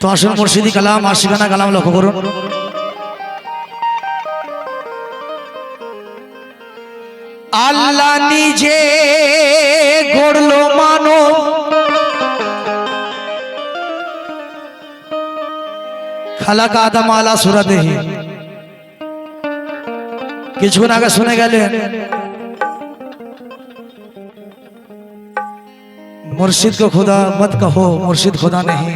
তো আসুন মুর্শিদি কালাম আশিকানা কালাম লক্ষ্য করুন। আল্লাহ নিজে গড়লো মানব, খালাকা আদম আলা সুরাতেহি। কিছুক্ষণ আগে শুনে গেলেন मुर्शिद को खुदा मत कहो, मुर्शिद खुदा नहीं,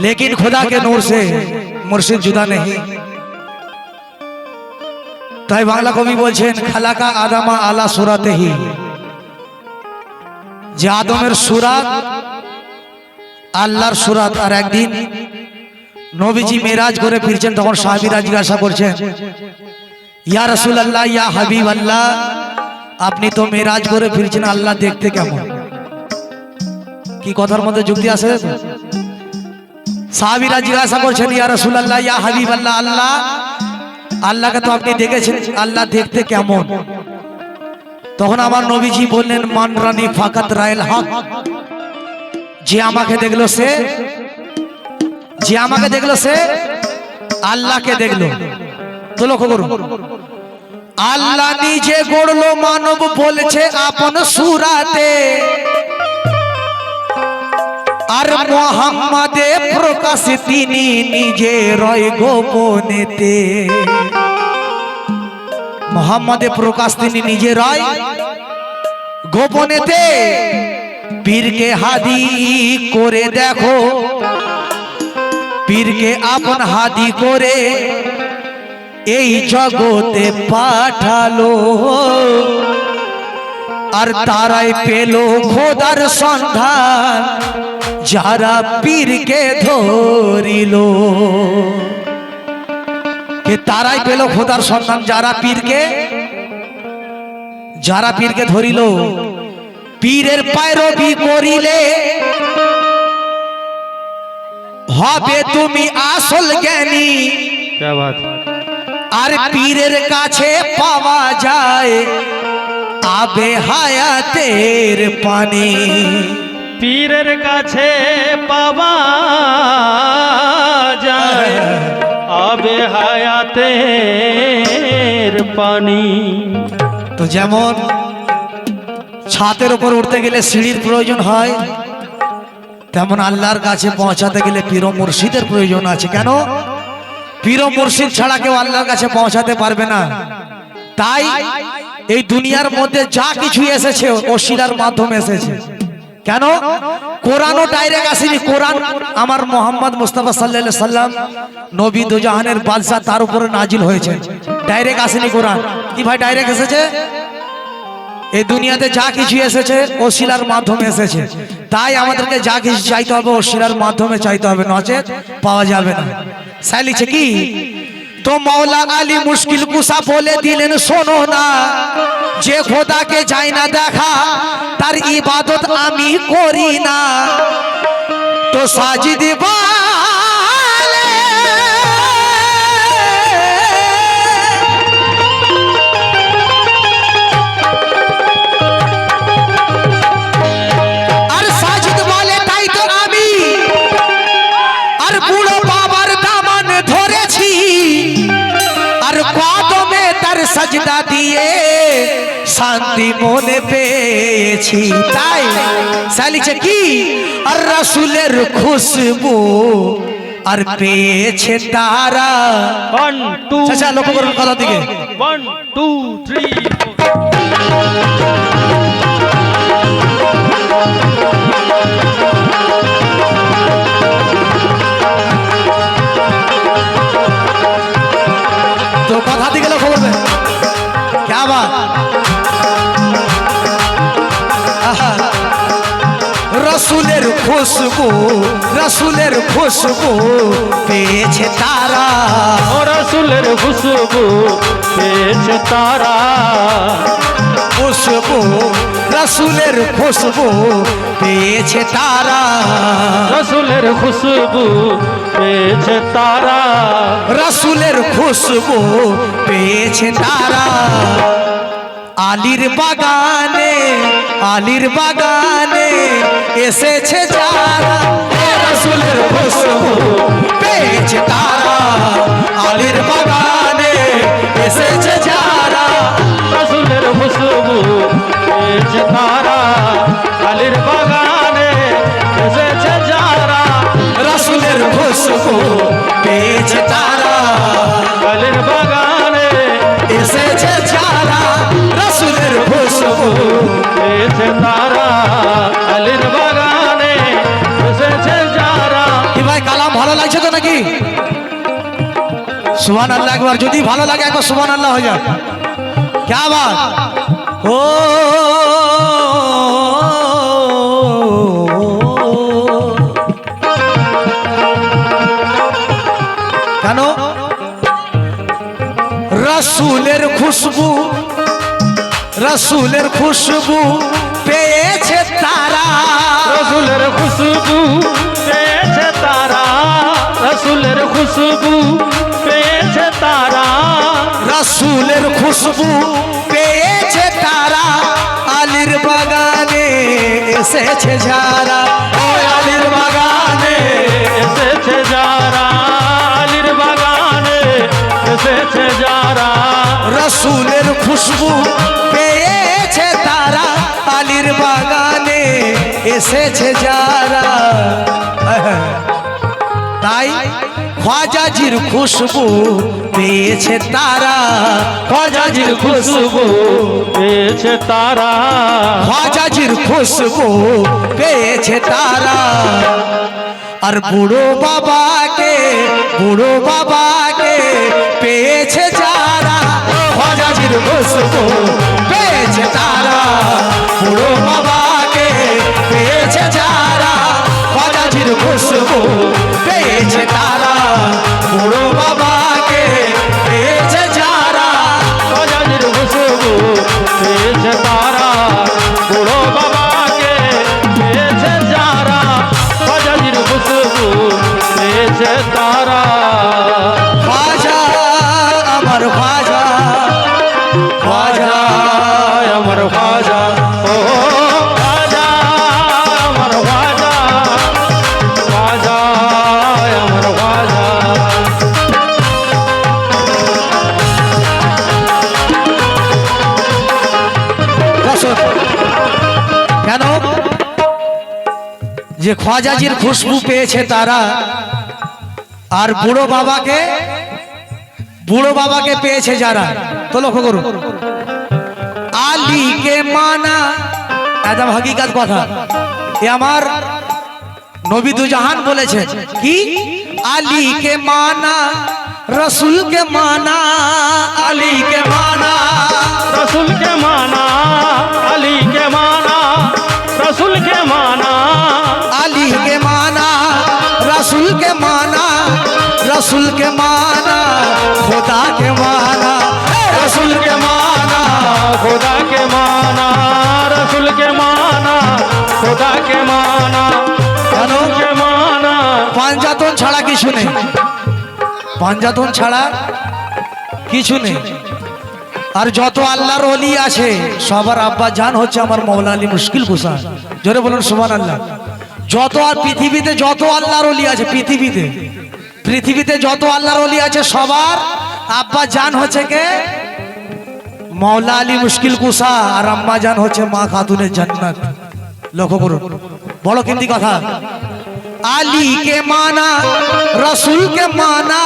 लेकिन खुदा के नूर से मुर्शिद जुदा नहीं। তাই বাংলা কবি বলছেন খালাকা আদামা আলা সুরাতেহি, যে আদমের সুরাত আল্লাহর সুরাত। আর একদিন নবীজি মেরাজ করে ফিরছেন, তখন সাহাবীরা জিজ্ঞাসা করছেন, ইয়া রাসূলুল্লাহ, ইয়া হাবিবাল্লাহ, আপনি তো মেরাজ করে ফিরছেন, আল্লাহ দেখতে কেমন? কি কথার মধ্যে যুক্তি আছে? সাহাবীরা জিজ্ঞাসা করছেন, ইয়া রাসূলুল্লাহ, ইয়া হাবিবাল্লাহ, আল্লাহ আল্লাহকে তো আপনি দেখেছেন, আল্লাহ দেখতে কেমন? তখন আমার নবীজি বললেন, মান রানী ফাকাত রাইল হক, যে আমাকে দেখলো সে, যে আমাকে দেখলো সে আল্লাহকে দেখলো। তো লক্ষ্য করুন, আল্লাহ নিজে গড়লো মানব বলেছে আপন সুরাতে, আর মুহাম্মাদে প্রকাশ তিনি নিজে রয় গোপনেতে। মুহাম্মাদে প্রকাশ তিনি নিজে রয় গোপনেতে। পীরকে হাদি করে দেখো, পীরকে আপন হাদি করে এই জগতে পাঠালো, আর তারাই পেল খোদার সন্ধান যারা পীরকে ধরিল। কে তারাই পেল খোদার সন্ধান যারা পীরকে ধরিল। পীরের পায়রবি করিলে হবে তুমি আসল জ্ঞানী। क्या बात। আর পীরের কাছে পাওয়া যায় আবে হায়াতের পানি। পীরের কাছে পাওয়া যায় আবে হায়াতের পানি। তো যেমন ছাদের উপর উঠতে গেলে সিঁড়ির প্রয়োজন হয়, তেমন আল্লাহর কাছে পৌঁছাতে গেলে পীর ও মুর্শিদের প্রয়োজন আছে। কেন? পীর ও মুর্শিদ ছাড়া কেউ আল্লাহর কাছে পৌঁছাতে পারবে না। তাই এই দুনিয়ার মধ্যে যা কিছু এসেছে ওসিলার মাধ্যমে এসেছে। কেন? কোরআনও ডাইরেক্ট আসেনি। কোরআন আমার মোহাম্মদ মুস্তাফা সাল্লাল্লাহু আলাইহি সাল্লাম নবী দুজাহানের বাদশা, তার উপরে নাজিল হয়েছে, ডাইরেক্ট আসেনি কোরআন। কি ভাই ডাইরেক্ট এসেছে? এই দুনিয়াতে যা কিছু এসেছে ওসিলার মাধ্যমে এসেছে, তাই আমাদেরকে যা কিছু চাইতে হবে ওসিলার মাধ্যমে চাইতে হবে, নচেত পাওয়া যাবে না। সাইলিছে কি তো মৌলা আলী মুশকিল কুসা বলে দিলেন, শোনো না, যে খোদাকে যাই না দেখা তার ইবাদত আমি করি না। তো সাজিদ বালে আর সাজিদ বলে তাই তো আমি আর বুড়ো বাবার দামান ধরেছি আর কদমে তার সাজদা দিয়ে শান্তি মনে পেয়েছি। তাই সালিছে কি আর রাসূলের খুশবু আর পেয়েছে তারা। 1 2 আচ্ছা লক্ষ্য করুন কথা দিকে। 1 2 3 তো কথা দিকে লক্ষ্য করবে। क्या बात রসুলের খুশবু পেয়েছে তারা। ও রাসূলের খুশবু পেয়েছে তারা। খুশবু রসুলের খুশবু পেয়েছে তারা। রাসূলের খুশবু পেয়েছে তারা। রসুলের খুশবু পেয়েছে তারা। আলীর বাগানে এসেছে যারা রসুলের খুশবু পেয়েছে তারা। আলীর বাগানে এসেছে যারা রাসূলের খুশবু পেয়েছে তারা। আলীর বাগানে এসেছে যারা। রসুলের খুশবু পেয়েছে তারা। আলীর বাগানে এসেছে যারা রসুলের খুশবু পেয়েছে তারা। আলীর বাগানে এসেছে যারা। কি ভাই কালাম ভালো লাগছে তো নাকি? সুবহানাল্লাহ একবার, যদি ভালো লাগে একবার সুবহানাল্লাহ হয়ে যাক। क्या बात ও কেন রসুলের খুশবু পেয়েছে তারা। রসুলের খুশবু পেয়েছে তারা। রসুলের খুশবু পেয়েছে তারা। রসুলের খুশবু পেয়েছে তারা। আলীর বাগানে এসেছে যারা ও আলীর বাগানে এসেছে যারা। আলীর বাগানে এসেছে যারা। রসুলের খুশবু পেয়েছে তারা। আলীর বাগানে এসেছে যারা। তাই খ্বাজাজির খুশবু পেয়েছে তারা। খ্বাজাজির খুশবু পেয়েছে তারা। খ্বাজাজির খুশবু পেয়েছে তারা। আর বুড়ো বাবাকে পেয়েছে যারা খ্বাজাজির খুশবু পেয়েছে তারা। বুড়ো বাবাকে পেয়েছে যারা খ্বাজাজির খুশবু পেয়েছে তারা। বুড়ো বাবাকে পেয়েছে যারা খ্বাজাজির খুশবু পেয়েছে তারা। বুড়ো বাবাকে পেয়েছে যারা। খ্বাজাজির খুশবু পেয়েছে তারা। খ্বাজা আমার খ্বাজা আমার খ্বাজা ও খ্বাজা আমার খ্বাজা। খ্বাজা আমার খ্বাজা। কেন যে খ্বাজাজির খুশবু পেয়েছে তারা আর বুড়ো বাবাকে পেয়েছে যারা। তো লক্ষ্য করুন আলীকে মানা একদম হকিকত কথা। এ আমার নবী দুজাহান বলেছে কি আলীকে মানা रसूल के माना अली के माना रसूल के माना अली के माना रसूल के माना अली के माना रसूल के माना रसूल के माना खुदा के माना रसूल के माना खुदा के माना रसूल के माना खुदा के माना रसूल के माना পাঞ্জাতন ছাড়া কিছু নেই পাঞ্জাতন ছাড়া কিছু নেই আর যত আল্লাহর ওলি আছে সবার আব্বা জান হচ্ছে আমার মওলা আলী মুশকিল কুসা জোরে বলুন সুবহানাল্লাহ যত আর পৃথিবীতে যত আল্লাহর ওলি আছে পৃথিবীতে যত আল্লাহর ওলি আছে সবার আব্বা জান হচ্ছে কে মওলা আলী মুশকিল কুসা আর আম্মা জান হচ্ছে মা খাতুনের জান্নাত লক্ষ্য করুন বড় কিন্দি কথা আলী কে মানা রসুল কে মানা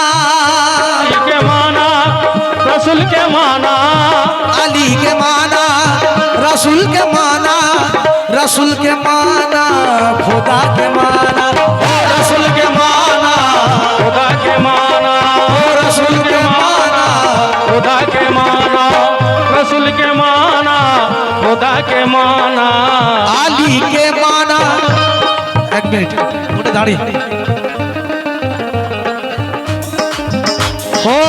अली के माना रसूल के माना अली के माना रसूल के माना रसूल के माना खुदा के माना रसूल के माना खुदा के माना रसूल के माना खुदा के माना रसूल के माना खुदा के माना अली के माना एक मिनट उठे दाढ़ी हो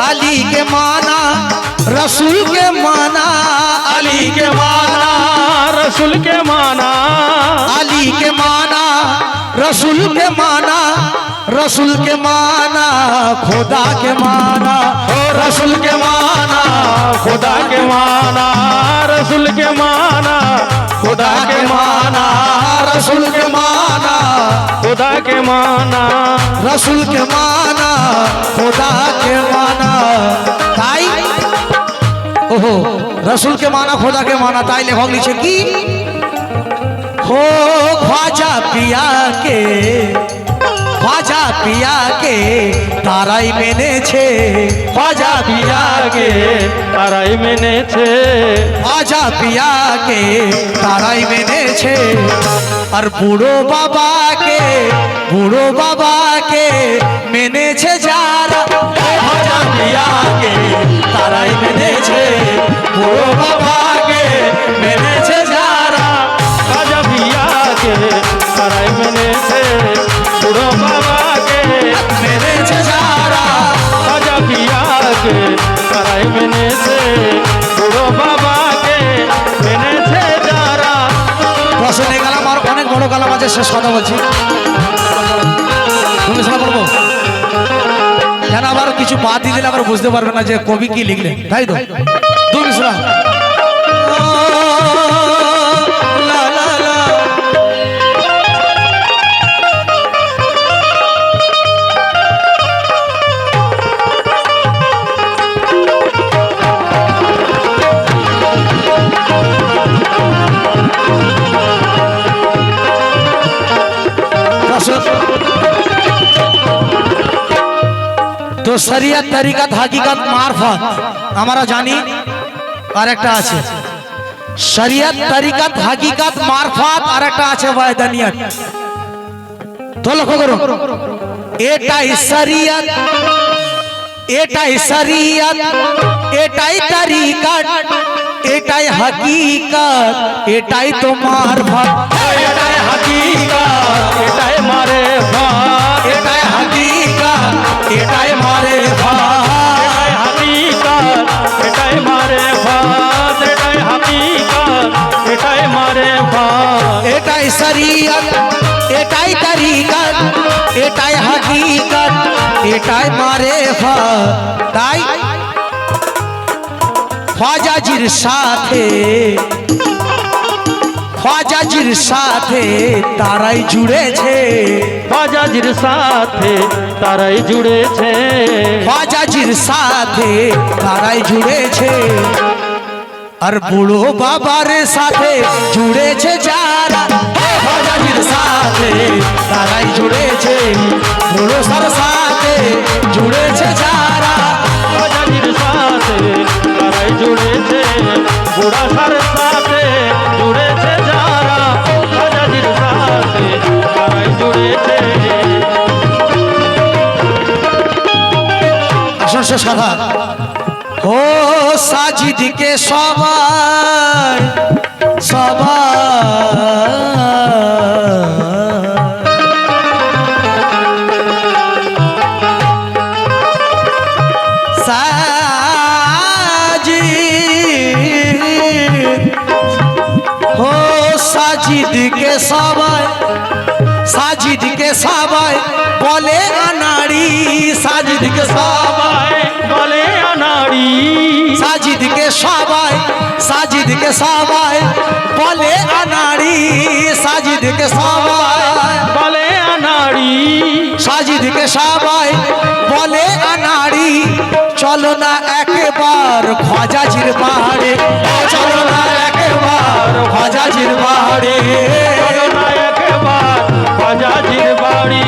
अली के माना रसूल के माना अली के माना रसूल के माना अली के माना रसूल के माना रसूल के माना खुदा के माना रसूल के माना खुदा के माना रसूल के माना खुदा के माना रसूल के माना खुदा के माना रसूल के माना खुदा के माना তাই ওহো রসুল के माना खुदा के माना তাই লেখক লিখছে কি हो ख्वाजा पिया के তারাই মেনেছে ख्वाजा पिया के তারাই মেনেছে ख्वाजा पिया के তারাই মেনেছে আর বুড়ো বাবাকে মেনেছে যারা ख्वाजा पिया के তারাই মেনেছে বুড়ো বাবাকে মেনেছে যারা রাজা ভিয়া কে তারাই মেনেছে বুড়ো বাবাকে মেনেছে যারা রাজা ভিয়া কে তারাই মেনেছে বুড়ো বাবাকে মেনেছে যারা রসনে কালাম আর অনেক বড় কালাম আছে শেষ কথা বলছি তুমি শোনা পড়বো কেন আবার কিছু বাদ দিয়ে দিলে আবার বুঝতে পারবে না যে কবি কি লিখলেন তাই তো তুমি শোনা লা লা লা তো শরিয়ত তরিকত হাকিকত মারফত আমরা জানি আর একটা আছে শরিয়ত তরিকত হাকিকত মারফত আর একটা আছে ওয়াহদানিয়ত তো লক্ষ্য করো এটাই শরিয়ত এটাই তরিকত এটাই হাকিকত এটাই তো মারফত এটাই হাকিকত এটাই মারে ভাত এটাই হাকিকত এটাই মারে এটাই হাকিকত এটাই মারে ভাত এটাই হাকিকত এটাই মারে ভাত এটাই শরিয়ত এটাই তরিকত এটাই হাকিকত এটাই মারেফত তাই খ্বাজাজির সাথে তারাই জুড়েছে বাজাজির সাথে তারাই জুড়েছে খ্বাজাজির সাথে তারাই জুড়েছে আর বুড়ো বাবার সাথে জুড়েছে যারা খ্বাজাজির সাথে তারাই জুড়েছে বুড়ো সার সাথে জুড়েছে যারা বাজাজির সাথে তারাই জুড়েছে বুড়া সার সাথে জুড়েছে যারা বাজাজির সাথে তারাই জুড়েছে কথা ও সাজিদকে সবাই সাজিদকে সবাই সাজিদকে সবাই বলে আনাড়ি সাজিদকে সবাই বলে আনাড়ি সাজিদকে সবাই সাজিদকে সবাই বলে আনাড়ি সাজিদকে সবাই বলে আনাড়ি সাজিদকে সবাই বলে আনাড়ি চলো না একবার খাজাজির পাহাড়ে চলো না একবার খাজাজির পাহাড়ে চলো না একবার বাজাজির বাড়ি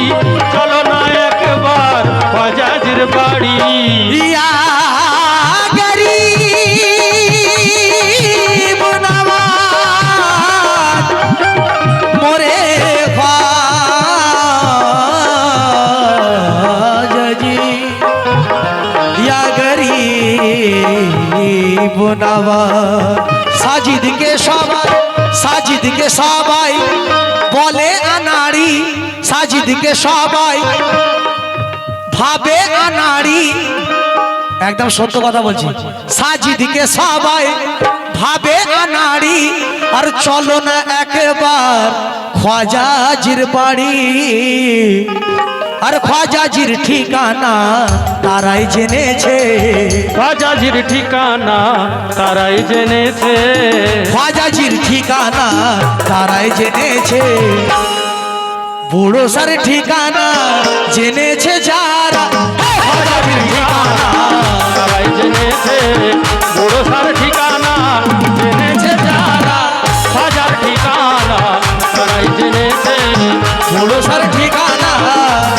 চলো না একবার বাজাজির বাড়ি ইয়া গরিব নওয়াজ মোরে খাজাজি ইয়া গরিব নওয়াজ সাজিদকে সবাই বলে আনাড়ি সাজিদকে সবাই ভাবে আনাড়ি একদম সত্য কথা বলছি সাজিদকে সবাই ভাবে আনাড়ি আর চলো না একবার খাজাজির বাড়ি আর খাজাজির ঠিকানা তারাই জেনেছে বাজাজির ঠিকানা তারাই জেনেছে খাজাজির ঠিকানা তারাই জেনেছে বুড়ো সার ঠিকানা জেনেছে যারা খাজাজির ঠিকানা তারাই জেনেছে বড় সার ঠিকানা জেনেছে যারা বাজার ঠিকানা তারাই জেনেছে বুড়ো সার ঠিকানা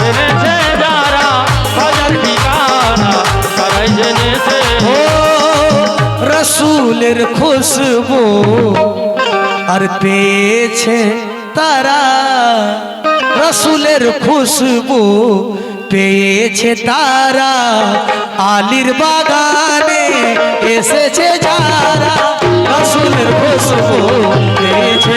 জেনেছে যারা বাজার ঠিকানা তারাই জেনেছে ও রসুলের খুশবু আর পেয়েছে তারা রসুলের খুশবু পেয়েছে তারা আলির বাগানে এসেছে যারা রসুলের খুশবু পেয়েছে